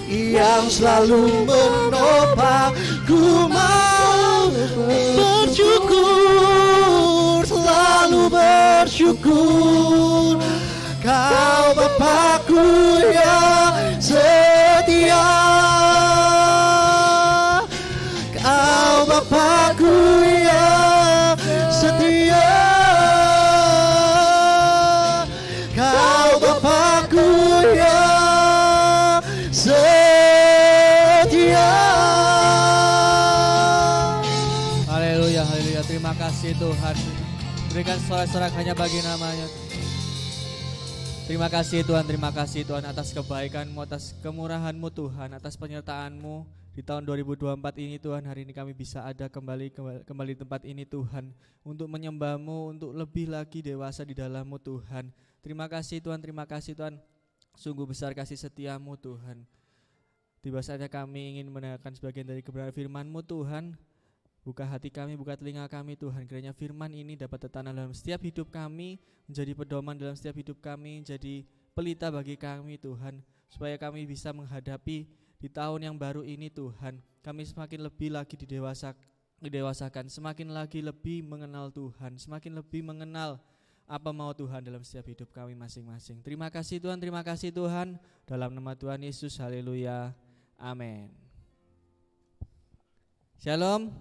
yang selalu menopang. Ku mau bersyukur, selalu bersyukur. Kau Bapakku yang setia, Kau Bapakku yang setia, Kau Bapakku yang setia. Haleluya, haleluya. Terima kasih Tuhan. Berikan sorak-sorak hanya bagi namanya. Terima kasih Tuhan atas kebaikan-Mu, atas kemurahan-Mu Tuhan, atas penyertaan-Mu di tahun 2024 ini Tuhan. Hari ini kami bisa ada kembali di tempat ini Tuhan, untuk menyembah-Mu, untuk lebih lagi dewasa di dalam-Mu Tuhan. Terima kasih Tuhan, sungguh besar kasih setia-Mu Tuhan. Tiba saatnya kami ingin mendengarkan sebagian dari kebenaran firman-Mu Tuhan. Buka hati kami, buka telinga kami Tuhan. Kiranya firman ini dapat tertanam dalam setiap hidup kami, menjadi pedoman dalam setiap hidup kami, jadi pelita bagi kami Tuhan, supaya kami bisa menghadapi di tahun yang baru ini Tuhan. Kami semakin lebih lagi didewasakan, semakin lagi lebih mengenal Tuhan, semakin lebih mengenal apa mau Tuhan dalam setiap hidup kami masing-masing. Terima kasih Tuhan. Dalam nama Tuhan Yesus, haleluya, amin. Shalom.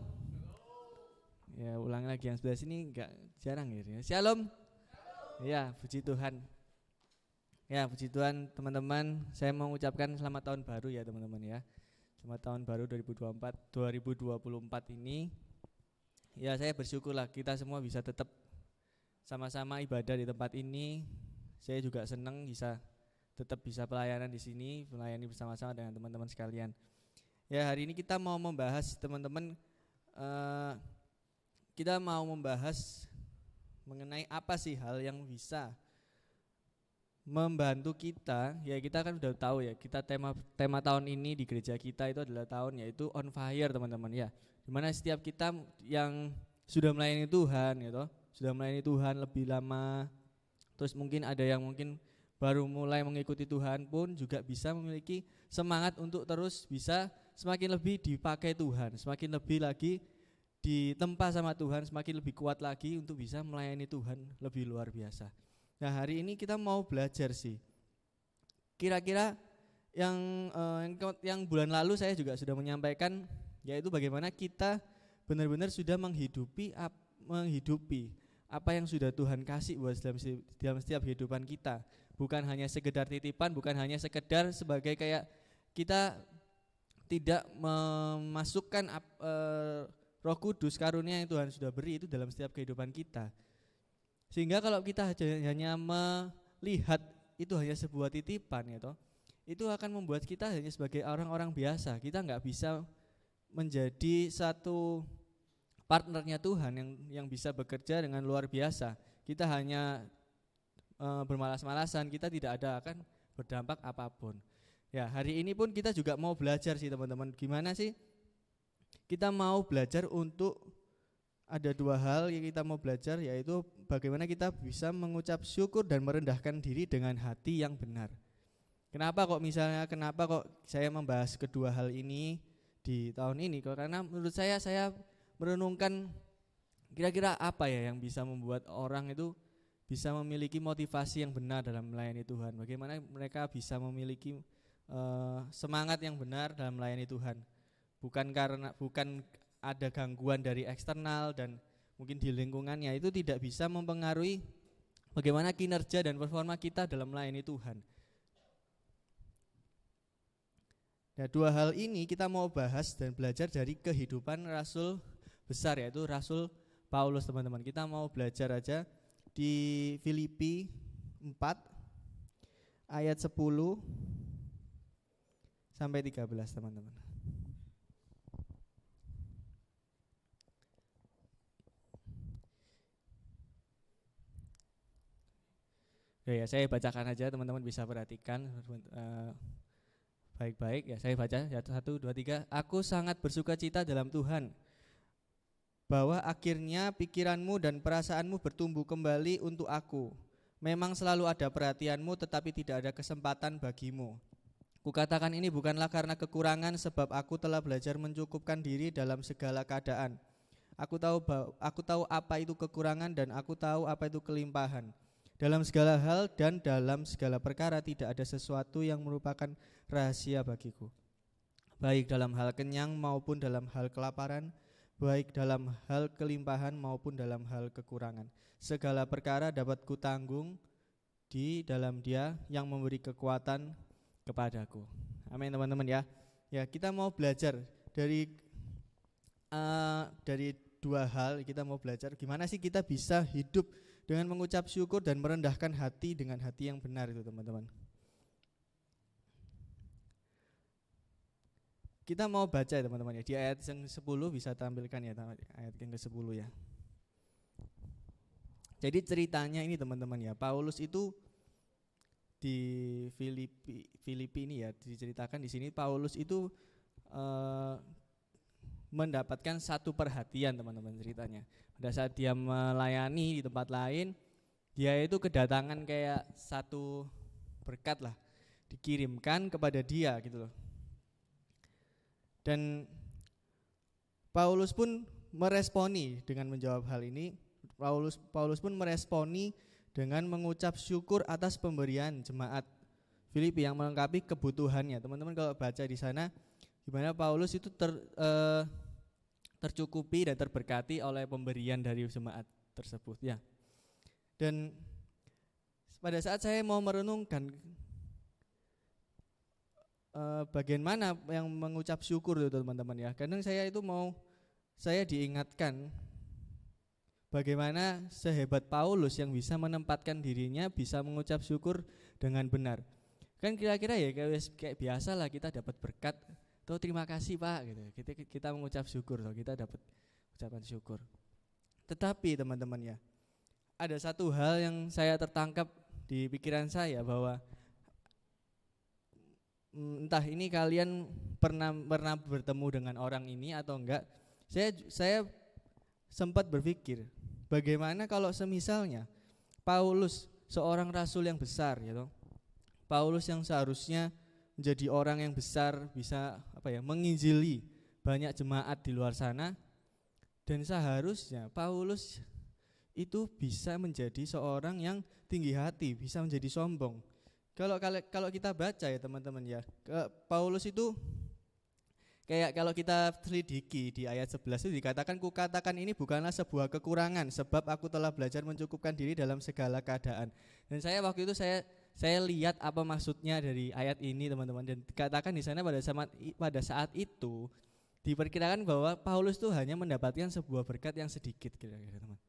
Ya, ulang lagi yang sebelah sini enggak jarang gitu ya. Shalom. Ya, puji Tuhan. Ya, puji Tuhan teman-teman. Saya mau mengucapkan selamat tahun baru ya teman-teman ya. Selamat tahun baru 2024 ini. Ya, saya bersyukurlah kita semua bisa tetap sama-sama ibadah di tempat ini. Saya juga senang tetap bisa pelayanan di sini, melayani bersama-sama dengan teman-teman sekalian. Ya, hari ini kita mau membahas teman-teman, kita mau membahas mengenai apa sih hal yang bisa membantu kita. Ya, kita kan udah tahu ya, kita tema tahun ini di gereja kita itu adalah tahun yaitu on fire teman-teman ya. Dimana setiap kita yang sudah melayani Tuhan gitu, sudah melayani Tuhan lebih lama, terus mungkin ada yang mungkin baru mulai mengikuti Tuhan pun juga bisa memiliki semangat untuk terus bisa semakin lebih dipakai Tuhan, semakin lebih lagi ditempa sama Tuhan, semakin lebih kuat lagi untuk bisa melayani Tuhan lebih luar biasa. Nah, hari ini kita mau belajar sih. Kira-kira yang bulan lalu saya juga sudah menyampaikan, yaitu bagaimana kita benar-benar sudah menghidupi apa yang sudah Tuhan kasih buat dalam setiap kehidupan kita. Bukan hanya sekedar titipan, bukan hanya sekedar sebagai kayak kita tidak memasukkan Roh Kudus, karunia yang Tuhan sudah beri itu dalam setiap kehidupan kita. Sehingga kalau kita hanya melihat itu hanya sebuah titipan gitu, itu akan membuat kita hanya sebagai orang-orang biasa. Kita nggak bisa menjadi satu partnernya Tuhan yang bisa bekerja dengan luar biasa. Kita hanya bermalas-malasan, kita tidak akan berdampak apapun. Ya, hari ini pun kita juga mau belajar sih teman-teman, gimana sih kita mau belajar untuk ada dua hal yang kita mau belajar, yaitu bagaimana kita bisa mengucap syukur dan merendahkan diri dengan hati yang benar. Kenapa kok saya membahas kedua hal ini di tahun ini? Karena menurut saya merenungkan kira-kira apa ya yang bisa membuat orang itu bisa memiliki motivasi yang benar dalam melayani Tuhan. Bagaimana mereka bisa memiliki semangat yang benar dalam melayani Tuhan. Bukan ada gangguan dari eksternal dan mungkin di lingkungannya, itu tidak bisa mempengaruhi bagaimana kinerja dan performa kita dalam melayani Tuhan. Nah, dua hal ini kita mau bahas dan belajar dari kehidupan Rasul besar, yaitu Rasul Paulus teman-teman. Kita mau belajar aja di Filipi 4 ayat 10 sampai 13 teman-teman. Ya, saya bacakan aja, teman-teman bisa perhatikan baik-baik. Ya, saya baca 1, 2, 3. Aku sangat bersukacita dalam Tuhan bahwa akhirnya pikiranmu dan perasaanmu bertumbuh kembali untuk aku. Memang selalu ada perhatianmu, tetapi tidak ada kesempatan bagimu. Kukatakan ini bukanlah karena kekurangan, sebab aku telah belajar mencukupkan diri dalam segala keadaan. Aku tahu apa itu kekurangan dan aku tahu apa itu kelimpahan. Dalam segala hal dan dalam segala perkara tidak ada sesuatu yang merupakan rahasia bagiku. Baik dalam hal kenyang maupun dalam hal kelaparan, baik dalam hal kelimpahan maupun dalam hal kekurangan. Segala perkara dapat kutanggung di dalam Dia yang memberi kekuatan kepadaku. Amin teman-teman ya. Ya, kita mau belajar dari dua hal. Kita mau belajar gimana sih kita bisa hidup dengan mengucap syukur dan merendahkan hati dengan hati yang benar itu teman-teman. Kita mau baca ya teman-teman ya. Di ayat yang 10 bisa tampilkan ya, ayat yang ke-10 ya. Jadi ceritanya ini teman-teman ya, Paulus itu di Filipi ini ya, diceritakan di sini Paulus itu mendapatkan satu perhatian teman-teman ceritanya. Pada saat dia melayani di tempat lain, dia itu kedatangan kayak satu berkat lah, dikirimkan kepada dia gitu loh. Dan Paulus pun meresponi dengan menjawab hal ini. Paulus pun meresponi dengan mengucap syukur atas pemberian jemaat Filipi yang melengkapi kebutuhannya. Teman-teman kalau baca di sana gimana Paulus itu tercukupi dan terberkati oleh pemberian dari jemaat tersebut ya. Dan pada saat saya mau merenungkan bagian mana yang mengucap syukur itu teman-teman ya. Kadang saya diingatkan bagaimana sehebat Paulus yang bisa menempatkan dirinya bisa mengucap syukur dengan benar. Kan kira-kira ya kayak biasa lah kita dapat berkat, tuh terima kasih Pak gitu. Kita mengucap syukur, tuh kita dapat ucapan syukur. Tetapi teman-teman ya, ada satu hal yang saya tertangkap di pikiran saya bahwa entah ini kalian pernah bertemu dengan orang ini atau enggak. Saya sempat berpikir, bagaimana kalau semisalnya Paulus seorang rasul yang besar gitu. Paulus yang seharusnya menjadi orang yang besar, bisa menginjili banyak jemaat di luar sana, dan seharusnya Paulus itu bisa menjadi seorang yang tinggi hati, bisa menjadi sombong. Kalau kita baca ya teman-teman ya, Paulus itu kayak kalau kita selidiki di ayat 11 itu dikatakan, kukatakan ini bukanlah sebuah kekurangan, sebab aku telah belajar mencukupkan diri dalam segala keadaan. Dan saya waktu itu saya lihat apa maksudnya dari ayat ini teman-teman, dan dikatakan di sana pada saat itu diperkirakan bahwa Paulus tuh hanya mendapatkan sebuah berkat yang sedikit kira-kira teman.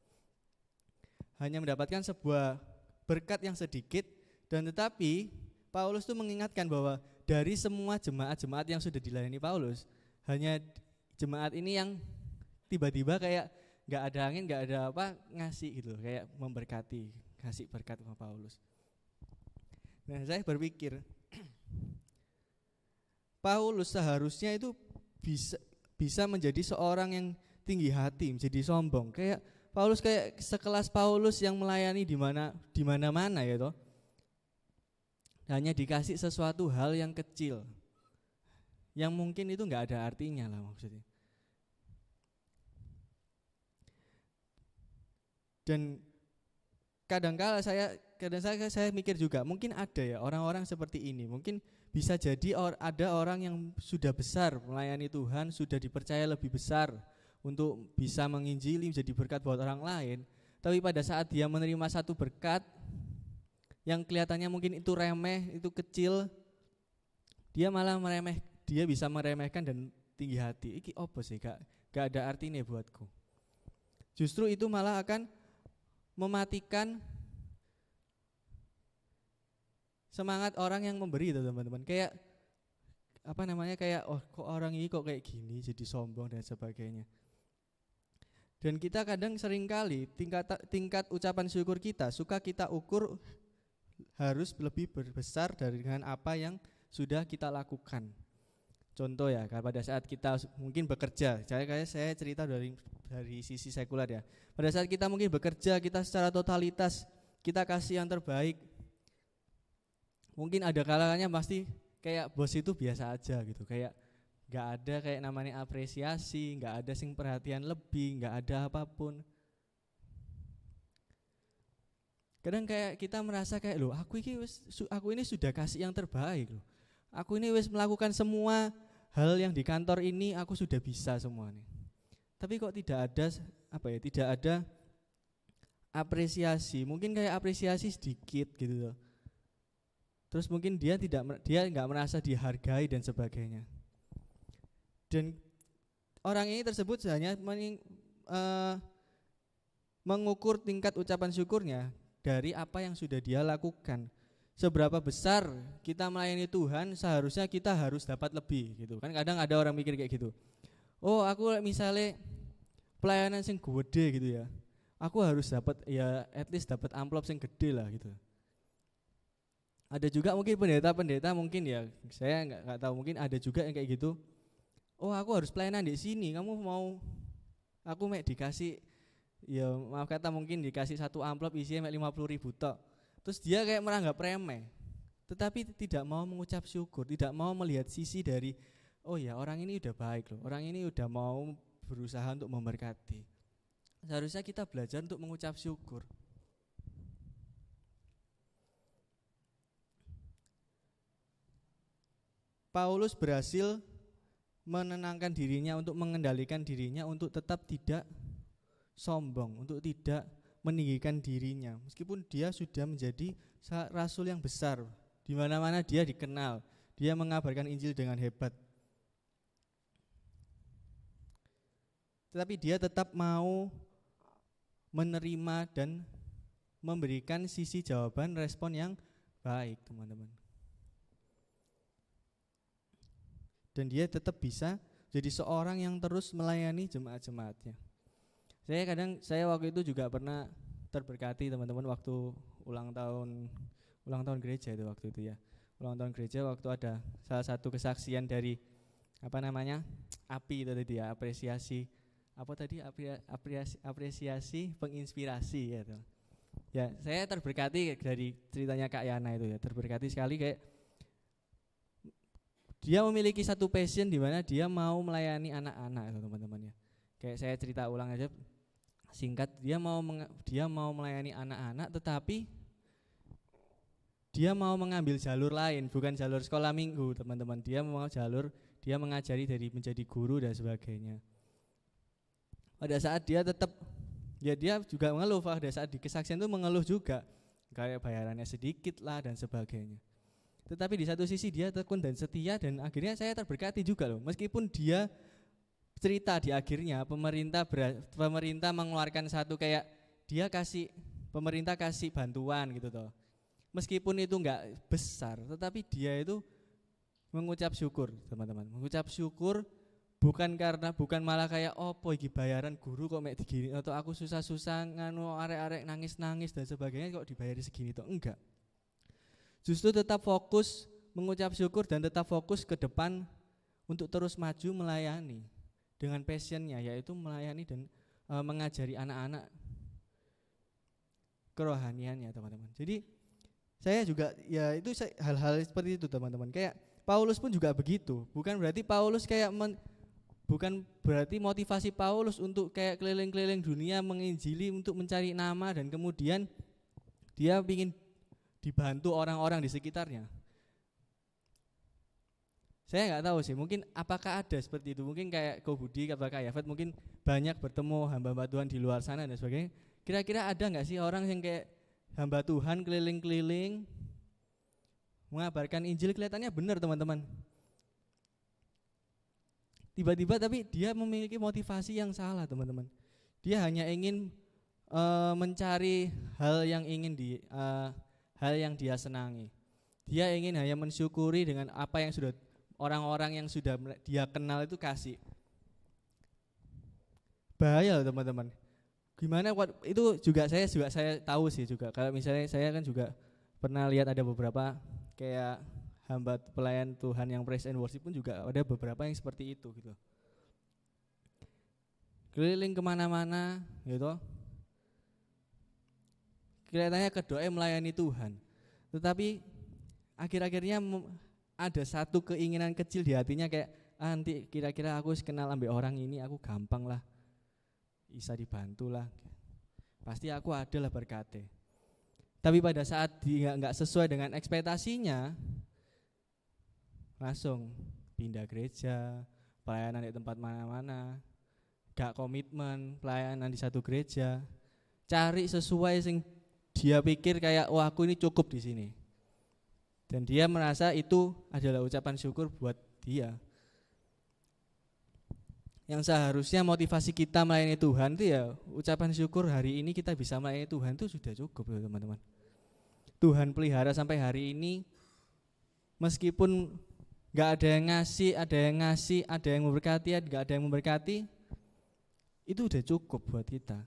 Hanya mendapatkan sebuah berkat yang sedikit, dan tetapi Paulus tuh mengingatkan bahwa dari semua jemaat-jemaat yang sudah dilayani Paulus, hanya jemaat ini yang tiba-tiba kayak gak ada angin, gak ada apa, ngasih gitu, kayak memberkati, kasih berkat sama Paulus. Nah saya berpikir, Paulus seharusnya itu bisa menjadi seorang yang tinggi hati, menjadi sombong. Kayak Paulus, kayak sekelas Paulus yang melayani di mana-mana ya toh. Hanya dikasih sesuatu hal yang kecil, yang mungkin itu nggak ada artinya lah maksudnya. Dan kadang-kala saya mikir juga, mungkin ada ya orang-orang seperti ini. Mungkin bisa jadi ada orang yang sudah besar melayani Tuhan, sudah dipercaya lebih besar untuk bisa menginjili, menjadi berkat buat orang lain. Tapi pada saat dia menerima satu berkat yang kelihatannya mungkin itu remeh, itu kecil, dia bisa meremehkan dan tinggi hati. Iki opo sih, gak ada artinya buatku. Justru itu malah akan mematikan semangat orang yang memberi itu teman-teman. Kayak kayak kok orang ini kok kayak gini, jadi sombong dan sebagainya. Dan kita kadang seringkali tingkat ucapan syukur kita suka kita ukur harus lebih besar dengan apa yang sudah kita lakukan. Contoh ya, pada saat kita mungkin bekerja, saya cerita dari sisi sekuler ya. Pada saat kita mungkin bekerja, kita secara totalitas kita kasih yang terbaik. Mungkin ada kalanya pasti kayak bos itu biasa aja gitu, kayak nggak ada kayak namanya apresiasi, nggak ada sing perhatian lebih, nggak ada apapun. Kadang kayak kita merasa kayak loh aku ini sudah kasih yang terbaik loh. Aku ini wis melakukan semua hal yang di kantor ini aku sudah bisa semua nih. Tapi kok tidak ada tidak ada apresiasi. Mungkin kayak apresiasi sedikit gitu loh. Terus mungkin dia nggak merasa dihargai dan sebagainya. Dan orang ini tersebut hanya mengukur tingkat ucapan syukurnya dari apa yang sudah dia lakukan. Seberapa besar kita melayani Tuhan, seharusnya kita harus dapat lebih gitu kan. Kadang ada orang mikir kayak gitu. Oh, aku misalnya pelayanan sing gede gitu ya, aku harus dapat ya at least dapat amplop sing gede lah gitu. Ada juga mungkin pendeta-pendeta mungkin ya, saya nggak tahu, mungkin ada juga yang kayak gitu. Oh, aku harus pelayanan di sini, kamu mau aku dikasih ya maaf kata mungkin dikasih satu amplop isinya 50.000 tok. Terus dia kayak meranggap remeh, tetapi tidak mau mengucap syukur, tidak mau melihat sisi dari oh ya orang ini udah baik loh, orang ini udah mau berusaha untuk memberkati. Seharusnya kita belajar untuk mengucap syukur. Paulus berhasil menenangkan dirinya, untuk mengendalikan dirinya, untuk tetap tidak sombong, untuk tidak meninggikan dirinya. Meskipun dia sudah menjadi rasul yang besar, di mana-mana dia dikenal, dia mengabarkan Injil dengan hebat. Tetapi dia tetap mau menerima dan memberikan sisi jawaban, respon yang baik, teman-teman. Dan dia tetap bisa jadi seorang yang terus melayani jemaat-jemaatnya. Saya waktu itu juga pernah terberkati teman-teman waktu ulang tahun gereja itu waktu itu ya. Ulang tahun gereja waktu ada salah satu kesaksian dari API itu tadi ya, apresiasi penginspirasi gitu. Ya, saya terberkati dari ceritanya Kak Yana itu ya, terberkati sekali kayak dia memiliki satu passion di mana dia mau melayani anak-anak itu teman-teman ya. Kayak saya cerita ulang aja singkat, dia mau melayani anak-anak, tetapi dia mau mengambil jalur lain, bukan jalur sekolah minggu teman-teman. Dia mau dia mengajari dari menjadi guru dan sebagainya. Pada saat dia dia juga mengeluh, pada saat di kesaksian itu mengeluh juga, kayak bayarannya sedikit lah dan sebagainya. Tetapi di satu sisi dia tekun dan setia, dan akhirnya saya terberkati juga loh. Meskipun dia cerita di akhirnya pemerintah mengeluarkan satu kayak pemerintah kasih bantuan gitu toh. Meskipun itu enggak besar, tetapi dia itu mengucap syukur, teman-teman. Mengucap syukur bukan malah kayak opo iki bayaran guru kok mek digini, atau aku susah-susah nganu arek-arek nangis-nangis dan sebagainya kok dibayari segini toh, enggak. Justru tetap fokus mengucap syukur dan tetap fokus ke depan untuk terus maju melayani dengan passionnya, yaitu melayani dan mengajari anak-anak kerohaniannya, teman-teman. Jadi saya juga ya itu hal-hal seperti itu, teman-teman. Kayak Paulus pun juga begitu. Bukan berarti motivasi Paulus untuk kayak keliling-keliling dunia menginjili untuk mencari nama dan kemudian dia ingin dibantu orang-orang di sekitarnya. Saya nggak tahu sih, mungkin apakah ada seperti itu, mungkin kayak Ko Budi, apakah Yafet mungkin banyak bertemu hamba-hamba Tuhan di luar sana dan sebagainya. Kira-kira ada nggak sih orang yang kayak hamba Tuhan keliling-keliling mengabarkan Injil, kelihatannya benar teman-teman. Tiba-tiba tapi dia memiliki motivasi yang salah, teman-teman. Dia hanya ingin mencari hal yang dia senangi. Dia ingin hanya mensyukuri dengan apa yang sudah orang-orang yang sudah dia kenal itu kasih. Bahaya loh teman-teman. Gimana itu juga saya tahu sih juga. Kalau misalnya saya kan juga pernah lihat ada beberapa kayak hamba pelayan Tuhan yang praise and worship pun juga ada beberapa yang seperti itu gitu. Keliling kemana-mana gitu. Kelihatannya kedoanya melayani Tuhan. Tetapi akhir-akhirnya ada satu keinginan kecil di hatinya kayak nanti kira-kira aku kenal ambek orang ini aku gampang lah, bisa dibantu lah, pasti aku ada lah berkate. Tapi pada saat dia nggak sesuai dengan ekspektasinya, langsung pindah gereja, pelayanan di tempat mana-mana, gak komitmen pelayanan di satu gereja, cari sesuai sing dia pikir kayak aku ini cukup di sini. Dan dia merasa itu adalah ucapan syukur buat dia. Yang seharusnya motivasi kita melayani Tuhan itu ya ucapan syukur hari ini kita bisa melayani Tuhan itu sudah cukup loh teman-teman. Tuhan pelihara sampai hari ini, meskipun gak ada yang ngasih, ada yang memberkati, gak ada yang memberkati, itu udah cukup buat kita.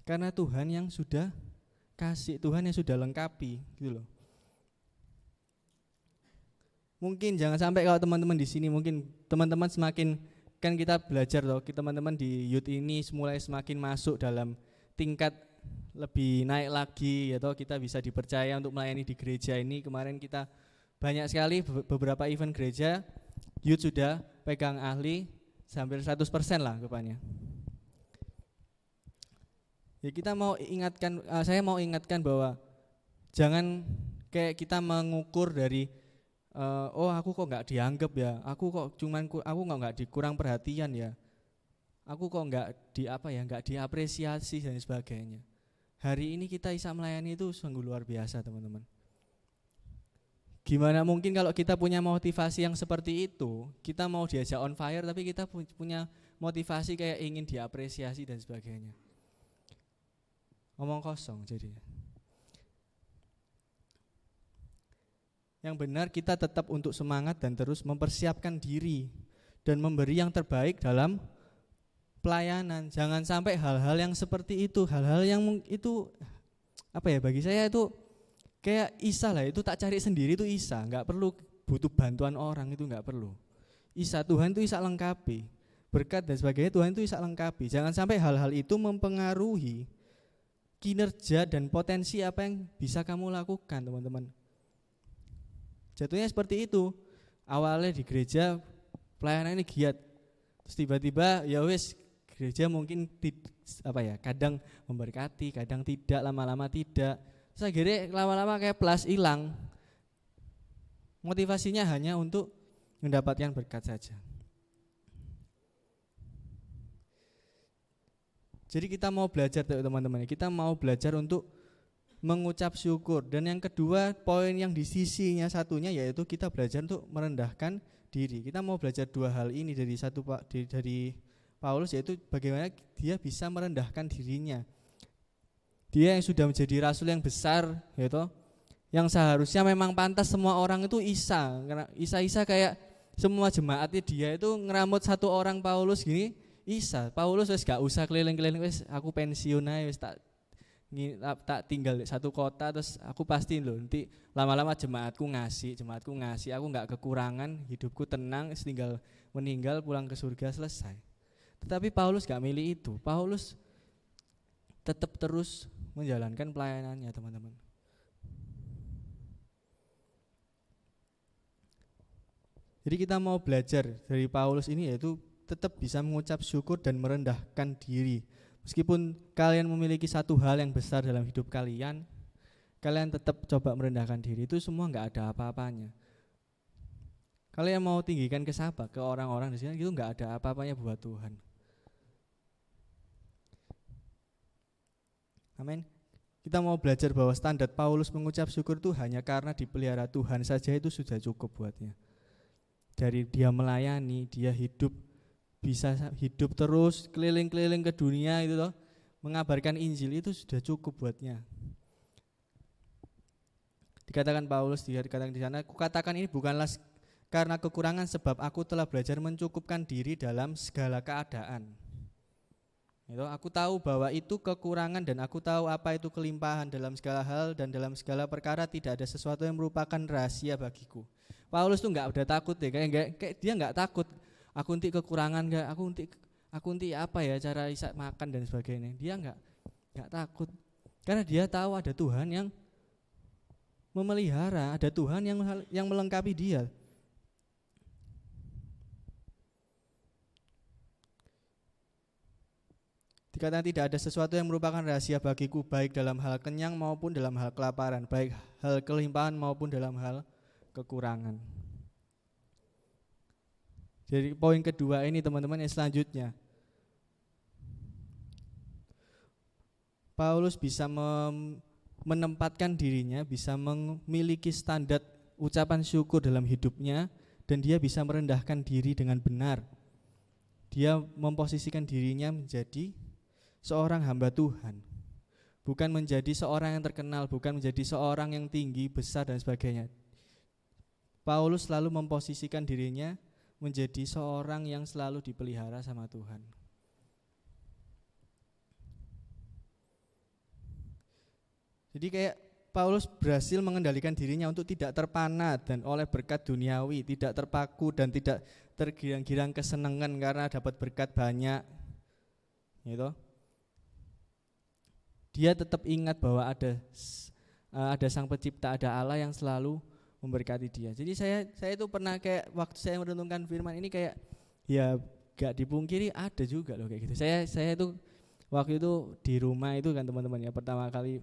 Karena Tuhan yang sudah kasih, Tuhan yang sudah lengkapi gitu loh. Mungkin jangan sampai kalau teman-teman di sini, mungkin teman-teman semakin, kan kita belajar loh, teman-teman di youth ini mulai semakin masuk dalam tingkat lebih naik lagi ya toh, kita bisa dipercaya untuk melayani di gereja ini. Kemarin kita banyak sekali beberapa event gereja youth sudah pegang ahli hampir 100% lah rupanya. Ya kita mau ingatkan, saya mau ingatkan bahwa jangan kayak kita mengukur dari oh aku kok nggak dianggap ya, aku kok nggak dikurang perhatian ya, aku kok nggak diapresiasi dan sebagainya. Hari ini kita bisa melayani itu sungguh luar biasa teman-teman. Gimana mungkin kalau kita punya motivasi yang seperti itu, kita mau diajak on fire tapi kita punya motivasi kayak ingin diapresiasi dan sebagainya. Ngomong kosong jadinya. Yang benar kita tetap untuk semangat dan terus mempersiapkan diri dan memberi yang terbaik dalam pelayanan. Jangan sampai hal-hal yang seperti itu, hal-hal yang itu bagi saya itu kayak Isa lah, itu tak cari sendiri itu Isa, enggak perlu butuh bantuan orang, itu enggak perlu. Isa, Tuhan itu bisa lengkapi. Berkat dan sebagainya Tuhan itu bisa lengkapi. Jangan sampai hal-hal itu mempengaruhi kinerja dan potensi apa yang bisa kamu lakukan, teman-teman. Jatuhnya seperti itu. Awalnya di gereja pelayanan ini giat, terus tiba-tiba ya wis gereja mungkin kadang memberkati, kadang tidak, lama-lama tidak. Terus akhirnya lama-lama kayak plus hilang. Motivasinya hanya untuk mendapatkan berkat saja. Jadi kita mau belajar teman-teman, kita mau belajar untuk mengucap syukur. Dan yang kedua, poin yang di sisinya satunya yaitu kita belajar untuk merendahkan diri. Kita mau belajar dua hal ini dari Paulus, yaitu bagaimana dia bisa merendahkan dirinya. Dia yang sudah menjadi rasul yang besar, yaitu yang seharusnya memang pantas semua orang itu Isa kayak semua jemaatnya dia itu ngeramut satu orang Paulus gini. Paulus wes gak usah keliling-keliling, wes aku pensiun aja, wes tak tinggal di satu kota, terus aku pasti loh nanti lama-lama jemaatku ngasih, aku nggak kekurangan, hidupku tenang, tinggal meninggal pulang ke surga selesai. Tetapi Paulus gak milih itu. Paulus tetap terus menjalankan pelayanannya teman-teman. Jadi kita mau belajar dari Paulus ini yaitu tetap bisa mengucap syukur dan merendahkan diri. Meskipun kalian memiliki satu hal yang besar dalam hidup kalian, kalian tetap coba merendahkan diri. Itu semua nggak ada apa-apanya. Kalian mau tinggikan ke siapa? Ke orang-orang di sini itu nggak ada apa-apanya buat Tuhan. Amin. Kita mau belajar bahwa standar Paulus mengucap syukur itu hanya karena dipelihara Tuhan saja itu sudah cukup buatnya. Dari dia melayani, dia bisa hidup terus keliling-keliling ke dunia itu loh, mengabarkan Injil itu sudah cukup buatnya. Dikatakan Paulus, dikatakan di sana, kukatakan ini bukanlah karena kekurangan, sebab aku telah belajar mencukupkan diri dalam segala keadaan. Itu, aku tahu bahwa itu kekurangan dan aku tahu apa itu kelimpahan dalam segala hal dan dalam segala perkara tidak ada sesuatu yang merupakan rahasia bagiku. Paulus tuh nggak udah takut deh, kayak dia nggak takut. Aku nanti kekurangan nggak? Aku nanti apa ya cara bisa makan dan sebagainya. Dia nggak takut karena dia tahu ada Tuhan yang memelihara, ada Tuhan yang melengkapi dia. Dikatakan tidak ada sesuatu yang merupakan rahasia bagiku, baik dalam hal kenyang maupun dalam hal kelaparan, baik hal kelimpahan maupun dalam hal kekurangan. Jadi poin kedua ini teman-teman yang selanjutnya, Paulus bisa menempatkan dirinya, bisa memiliki standar ucapan syukur dalam hidupnya, dan dia bisa merendahkan diri dengan benar. Dia memposisikan dirinya menjadi seorang hamba Tuhan, bukan menjadi seorang yang terkenal, bukan menjadi seorang yang tinggi, besar dan sebagainya. Paulus selalu memposisikan dirinya menjadi seorang yang selalu dipelihara sama Tuhan. Jadi kayak Paulus berhasil mengendalikan dirinya untuk tidak terpana dan oleh berkat duniawi, tidak terpaku dan tidak tergirang-girang kesenangan karena dapat berkat banyak. Gitu. Dia tetap ingat bahwa ada Sang Pencipta, ada Allah yang selalu memberkati dia. Jadi saya itu pernah kayak waktu saya merenungkan firman ini kayak ya gak dipungkiri ada juga loh kayak gitu. Saya itu waktu itu di rumah itu kan teman-teman ya, pertama kali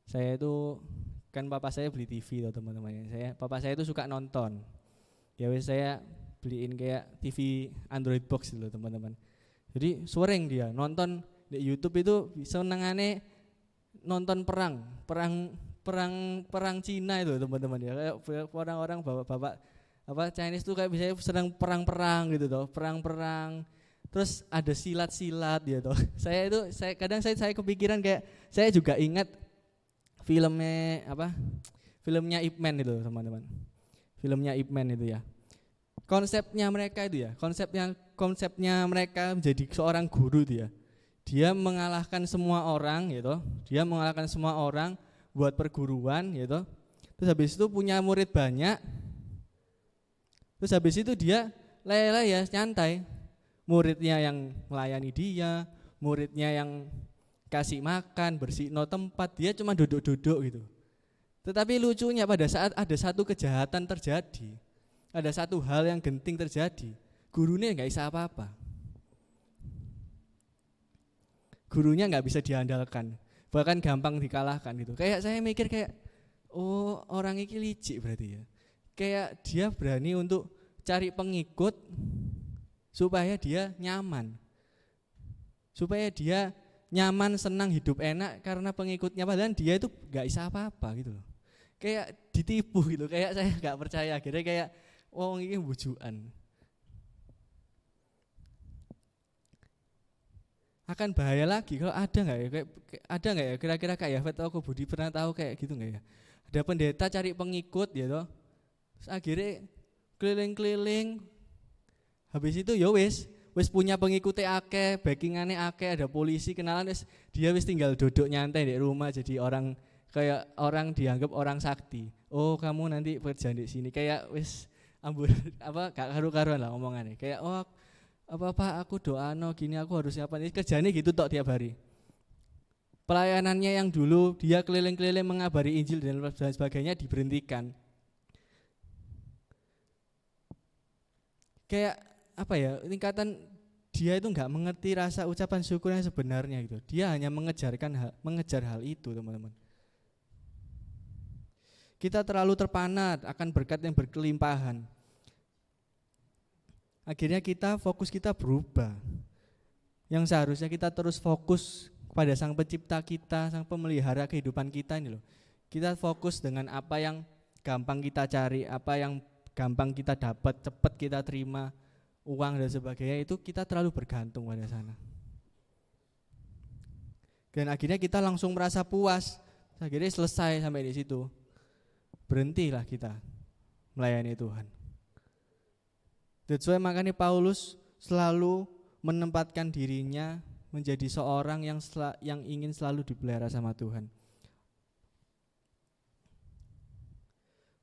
saya itu kan papa saya beli TV loh teman-teman ya. Papa saya itu suka nonton. Ya wes saya beliin kayak TV Android box loh teman-teman. Jadi sering dia nonton di YouTube itu senengane nonton perang Cina itu teman-teman ya. Kayak orang-orang bapak-bapak Chinese tuh kayak biasanya sedang perang gitu toh, perang. Terus ada silat-silat gitu. Saya kadang kepikiran kayak saya juga ingat filmnya Ip Man itu teman-teman. Filmnya Ip Man itu ya. Konsepnya mereka itu ya, konsepnya mereka menjadi seorang guru itu ya. Dia mengalahkan semua orang gitu. Dia mengalahkan semua orang buat perguruan gitu. Terus habis itu punya murid banyak. Terus habis itu dia lele ya nyantai. Muridnya yang melayani dia, muridnya yang kasih makan, bersihno tempat, dia cuma duduk-duduk gitu. Tetapi lucunya pada saat ada satu kejahatan terjadi, ada satu hal yang genting terjadi, gurunya enggak bisa apa-apa. Gurunya nggak bisa diandalkan, bahkan gampang dikalahkan gitu. Kayak saya mikir kayak, oh orang ini licik berarti ya. Kayak dia berani untuk cari pengikut supaya dia nyaman, senang, hidup enak karena pengikutnya. Padahal dia itu nggak bisa apa-apa gitu loh. Kayak ditipu gitu. Kayak saya nggak percaya. Akhirnya kayak, oh ini bujukan. Akan bahaya lagi kalau ada nggak ya kira-kira kayak Yafet atau Budi pernah tahu kayak gitu nggak ya? Ada pendeta cari pengikut ya toh, terus akhirnya keliling-keliling, habis itu ya wis punya pengikutnya akeh, backingannya akeh, ada polisi kenalan, dia wis tinggal duduk nyantai di rumah jadi orang kayak orang dianggap orang sakti. Oh kamu nanti kerja di sini kayak wis gak karu-karuan lah omongannya kayak oh apa aku doa gini aku harus apa nih kerjanya gitu tok tiap hari. Pelayanannya yang dulu dia keliling-keliling mengabari Injil dan sebagainya diberhentikan. Kayak apa ya, tingkatan dia itu nggak mengerti rasa ucapan syukur yang sebenarnya gitu. Dia hanya mengejar hal itu teman-teman. Kita terlalu terpanat akan berkat yang berkelimpahan. Akhirnya fokus kita berubah. Yang seharusnya kita terus fokus pada Sang Pencipta kita, Sang Pemelihara kehidupan kita ini loh. Kita fokus dengan apa yang gampang kita cari, apa yang gampang kita dapat, cepat kita terima, uang dan sebagainya, itu kita terlalu bergantung pada sana. Dan akhirnya kita langsung merasa puas. Akhirnya selesai sampai di situ. Berhentilah kita melayani Tuhan. That's why makanya Paulus selalu menempatkan dirinya menjadi seorang yang ingin selalu dipelihara sama Tuhan.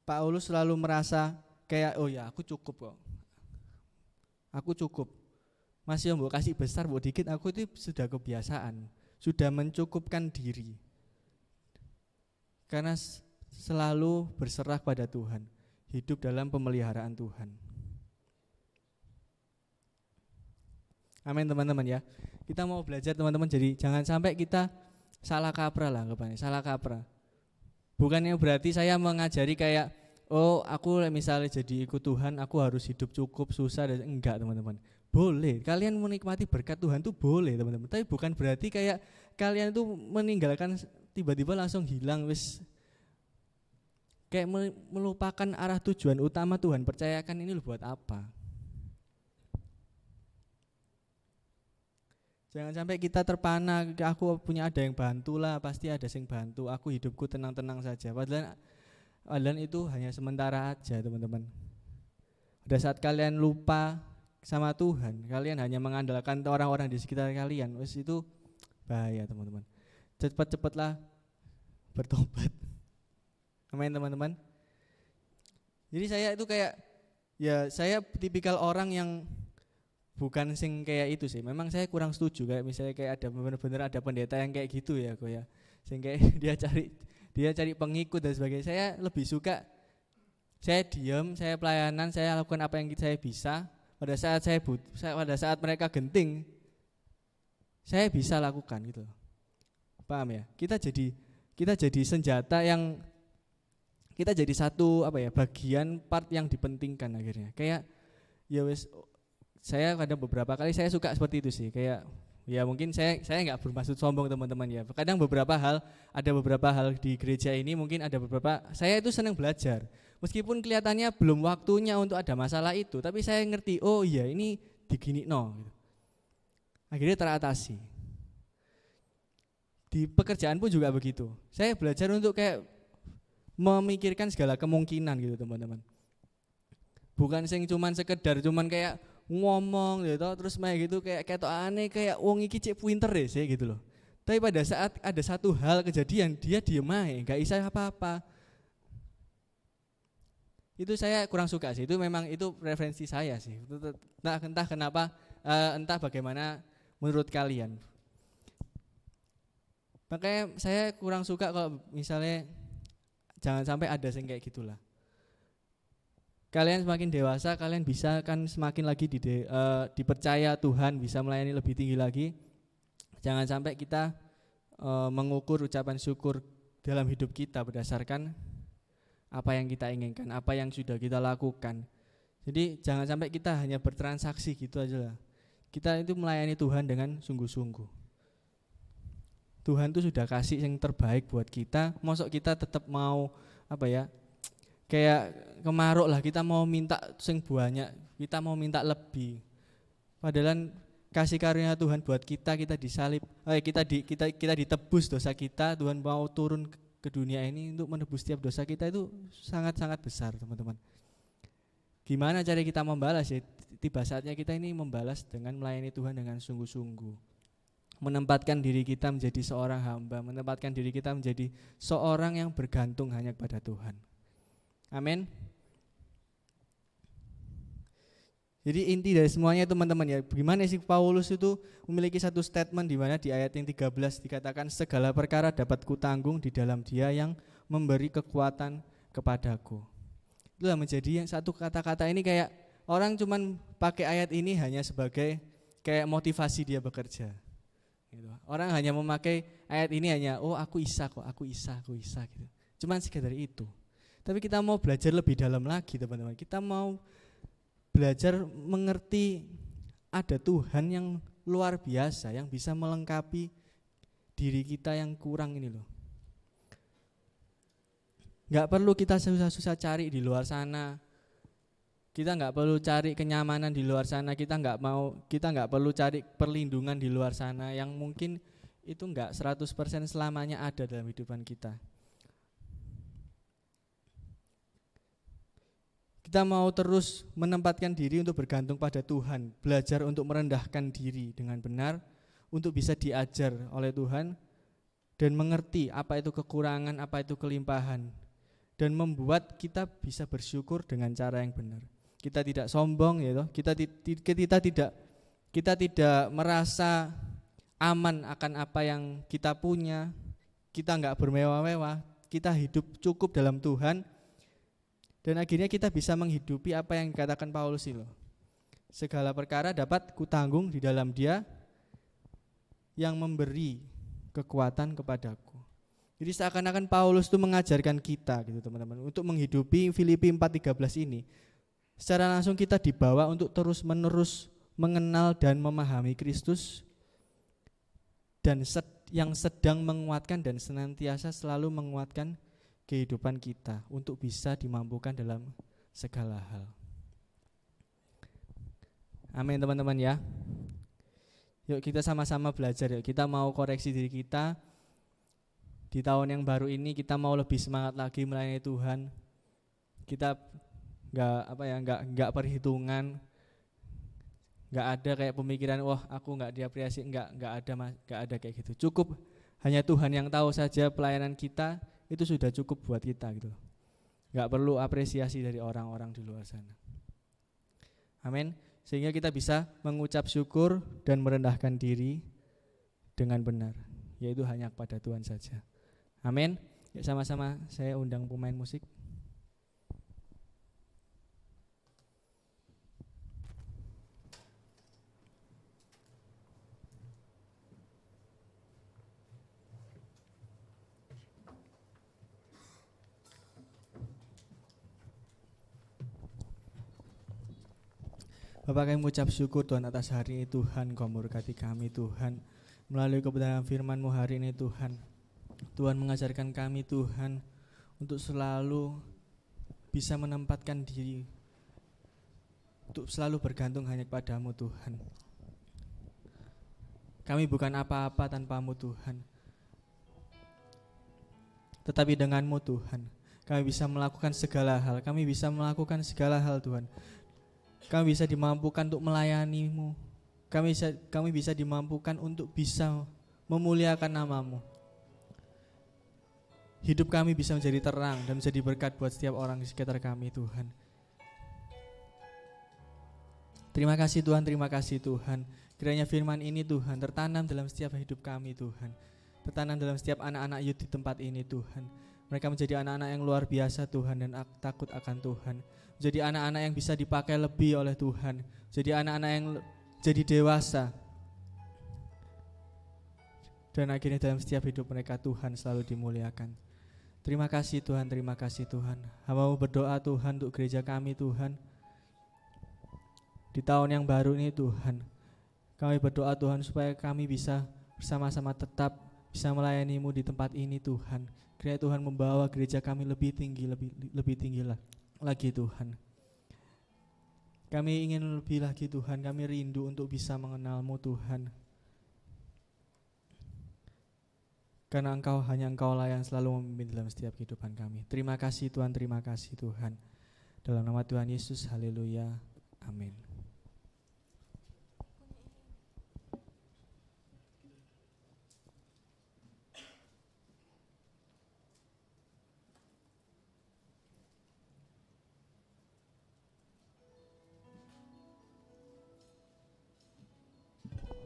Paulus selalu merasa kayak oh ya aku cukup kok. Aku cukup. Masih mau kasih besar mau dikit, aku itu sudah kebiasaan, sudah mencukupkan diri. Karena selalu berserah pada Tuhan, hidup dalam pemeliharaan Tuhan. Amin teman-teman ya. Kita mau belajar teman-teman, jadi jangan sampai kita salah kaprah lah anggapannya, salah kaprah. Bukannya berarti saya mengajari kayak oh aku misalnya jadi ikut Tuhan aku harus hidup cukup susah dan enggak teman-teman. Boleh, kalian menikmati berkat Tuhan tuh boleh teman-teman. Tapi bukan berarti kayak kalian tuh meninggalkan tiba-tiba langsung hilang wis kayak melupakan arah tujuan utama Tuhan percayakan ini lu buat apa. Jangan sampai kita terpana, aku punya ada yang bantu lah, pasti ada yang bantu, aku hidupku tenang-tenang saja. Padahal itu hanya sementara aja teman-teman. Pada saat kalian lupa sama Tuhan, kalian hanya mengandalkan orang-orang di sekitar kalian, wes itu bahaya teman-teman. Cepat-cepatlah bertobat. Amin teman-teman. Jadi saya itu kayak, ya saya tipikal orang yang bukan sing kayak itu sih. Memang saya kurang setuju kayak misalnya kayak ada benar-benar ada pendeta yang kayak gitu ya kok ya. Sing kayak dia cari pengikut dan sebagainya. Saya lebih suka saya diam, saya pelayanan, saya lakukan apa yang saya bisa. Pada saat pada saat mereka genting, saya bisa lakukan gitu. Paham ya? Kita jadi senjata yang kita jadi satu bagian part yang dipentingkan akhirnya. Kayak ya wes saya kadang beberapa kali saya suka seperti itu sih, kayak ya mungkin saya nggak bermaksud sombong teman-teman ya. Kadang ada beberapa hal di gereja ini mungkin ada beberapa saya itu senang belajar. Meskipun kelihatannya belum waktunya untuk ada masalah itu, tapi saya ngerti oh iya ini digini no gitu. Akhirnya teratasi. Di pekerjaan pun juga begitu. Saya belajar untuk kayak memikirkan segala kemungkinan gitu teman-teman. Bukan sing cuman sekedar kayak ngomong gitu terus main gitu kayak ketok aneh kayak wong iki cek pinter deh sih gitu loh. Tapi pada saat ada satu hal kejadian dia diem aja enggak bisa apa-apa. Itu saya kurang suka sih. Itu memang itu referensi saya sih. Entah kenapa entah bagaimana menurut kalian. Makanya saya kurang suka kalau misalnya jangan sampai ada yang kayak gitulah. Kalian semakin dewasa, kalian bisa kan semakin lagi dipercaya Tuhan, bisa melayani lebih tinggi lagi. Jangan sampai kita mengukur ucapan syukur dalam hidup kita berdasarkan apa yang kita inginkan, apa yang sudah kita lakukan. Jadi jangan sampai kita hanya bertransaksi gitu aja lah. Kita itu melayani Tuhan dengan sungguh-sungguh. Tuhan itu sudah kasih yang terbaik buat kita. Mosok kita tetap mau kayak kemaruk lah, kita mau minta sing banyak, kita mau minta lebih. Padahal kasih karunia Tuhan buat kita disalib, kita ditebus dosa kita, Tuhan mau turun ke dunia ini untuk menebus setiap dosa kita itu sangat-sangat besar teman-teman. Gimana cara kita membalas ya? Tiba saatnya kita ini membalas dengan melayani Tuhan dengan sungguh-sungguh. Menempatkan diri kita menjadi seorang hamba, menempatkan diri kita menjadi seorang yang bergantung hanya kepada Tuhan. Amin. Jadi inti dari semuanya teman-teman ya, bagaimana sih Paulus itu memiliki satu statement di mana di ayat yang 13 dikatakan segala perkara dapat kutanggung di dalam Dia yang memberi kekuatan kepadaku. Itulah menjadi yang satu kata-kata ini kayak orang cuman pakai ayat ini hanya sebagai kayak motivasi dia bekerja. Gitu. Orang hanya memakai ayat ini hanya aku isa gitu. Cuman sekedar itu. Tapi kita mau belajar lebih dalam lagi teman-teman. Kita mau belajar mengerti ada Tuhan yang luar biasa yang bisa melengkapi diri kita yang kurang ini loh. Gak perlu kita susah-susah cari di luar sana. Kita gak perlu cari kenyamanan di luar sana. Kita gak perlu cari perlindungan di luar sana yang mungkin itu gak 100% selamanya ada dalam kehidupan kita. Kita mau terus menempatkan diri untuk bergantung pada Tuhan, belajar untuk merendahkan diri dengan benar, untuk bisa diajar oleh Tuhan dan mengerti apa itu kekurangan, apa itu kelimpahan, dan membuat kita bisa bersyukur dengan cara yang benar. Kita tidak sombong ya toh, kita tidak merasa aman akan apa yang kita punya, kita enggak bermewah-mewah, kita hidup cukup dalam Tuhan, dan akhirnya kita bisa menghidupi apa yang dikatakan Paulus itu. Segala perkara dapat kutanggung di dalam Dia yang memberi kekuatan kepadaku. Jadi seakan-akan Paulus itu mengajarkan kita gitu teman-teman, untuk menghidupi Filipi 4:13 ini. Secara langsung kita dibawa untuk terus-menerus mengenal dan memahami Kristus, dan yang sedang menguatkan dan senantiasa selalu menguatkan kehidupan kita untuk bisa dimampukan dalam segala hal. Amin teman-teman ya. Yuk kita sama-sama belajar, yuk kita mau koreksi diri kita. Di tahun yang baru ini kita mau lebih semangat lagi melayani Tuhan. Kita enggak perhitungan, enggak ada kayak pemikiran wah aku enggak diapresiasi, enggak ada kayak gitu. Cukup hanya Tuhan yang tahu saja pelayanan kita itu sudah cukup buat kita gitu. Enggak perlu apresiasi dari orang-orang di luar sana. Amin. Sehingga kita bisa mengucap syukur dan merendahkan diri dengan benar, yaitu hanya kepada Tuhan saja. Amin. Yuk sama-sama saya undang pemain musik. Bapak, kami mengucap syukur Tuhan atas hari ini Tuhan, Kau memberkati kami Tuhan. Melalui kebenaran firman-Mu hari ini Tuhan, Tuhan mengajarkan kami Tuhan untuk selalu bisa menempatkan diri, untuk selalu bergantung hanya kepadamu Tuhan. Kami bukan apa-apa tanpa-Mu Tuhan, tetapi dengan-Mu Tuhan kami bisa melakukan segala hal. Kami bisa melakukan segala hal Tuhan. Kami bisa dimampukan untuk melayani-Mu. Kami bisa dimampukan untuk bisa memuliakan nama-Mu. Hidup kami bisa menjadi terang dan menjadi berkat buat setiap orang di sekitar kami Tuhan. Terima kasih Tuhan, terima kasih Tuhan. Kiranya firman ini Tuhan tertanam dalam setiap hidup kami Tuhan. Tertanam dalam setiap anak-anak youth di tempat ini Tuhan. Mereka menjadi anak-anak yang luar biasa Tuhan dan takut akan Tuhan. Jadi anak-anak yang bisa dipakai lebih oleh Tuhan. Jadi anak-anak yang jadi dewasa. Dan akhirnya dalam setiap hidup mereka Tuhan selalu dimuliakan. Terima kasih Tuhan, terima kasih Tuhan. Hamba-Mu berdoa Tuhan untuk gereja kami Tuhan. Di tahun yang baru ini Tuhan, kami berdoa Tuhan supaya kami bisa bersama-sama tetap bisa melayani-Mu di tempat ini Tuhan. Kiranya Tuhan membawa gereja kami lebih tinggi lagi Tuhan. Kami ingin lebih lagi Tuhan, kami rindu untuk bisa mengenal-Mu Tuhan. Karena hanya Engkau lah yang selalu memimpin dalam setiap kehidupan kami. Terima kasih Tuhan, terima kasih Tuhan. Dalam nama Tuhan Yesus, haleluya, amin.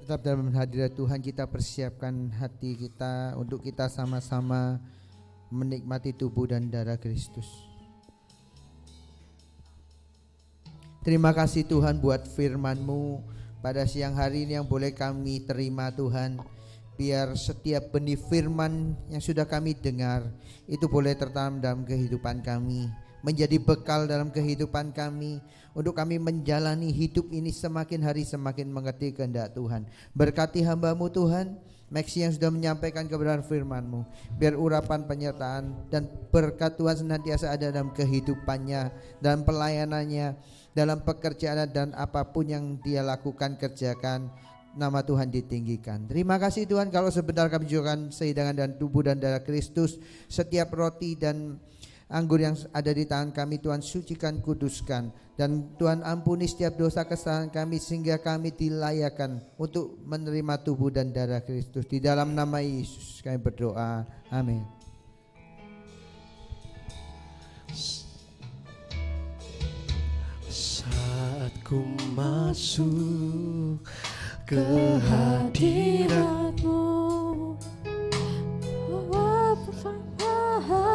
Tetap dalam hadirat Tuhan kita persiapkan hati kita untuk kita sama-sama menikmati tubuh dan darah Kristus. Terima kasih Tuhan buat firman-Mu pada siang hari ini yang boleh kami terima Tuhan. Biar setiap benih firman yang sudah kami dengar itu boleh tertanam dalam kehidupan kami, menjadi bekal dalam kehidupan kami, untuk kami menjalani hidup ini semakin hari semakin mengerti kehendak Tuhan. Berkati hamba-Mu Tuhan, Maxi yang sudah menyampaikan kebenaran firman-Mu, biar urapan penyertaan dan berkat Tuhan senantiasa ada dalam kehidupannya, dalam pelayanannya, dalam pekerjaan dan apapun yang dia lakukan kerjakan. Nama Tuhan ditinggikan. Terima kasih Tuhan, kalau sebentar kami juga sehidangan dan tubuh dan darah Kristus. Setiap roti dan anggur yang ada di tangan kami Tuhan sucikan, kuduskan, dan Tuhan ampuni setiap dosa kesalahan kami sehingga kami dilayakan untuk menerima tubuh dan darah Kristus. Di dalam nama Yesus kami berdoa, amin. Saat ku masuk ke hadirat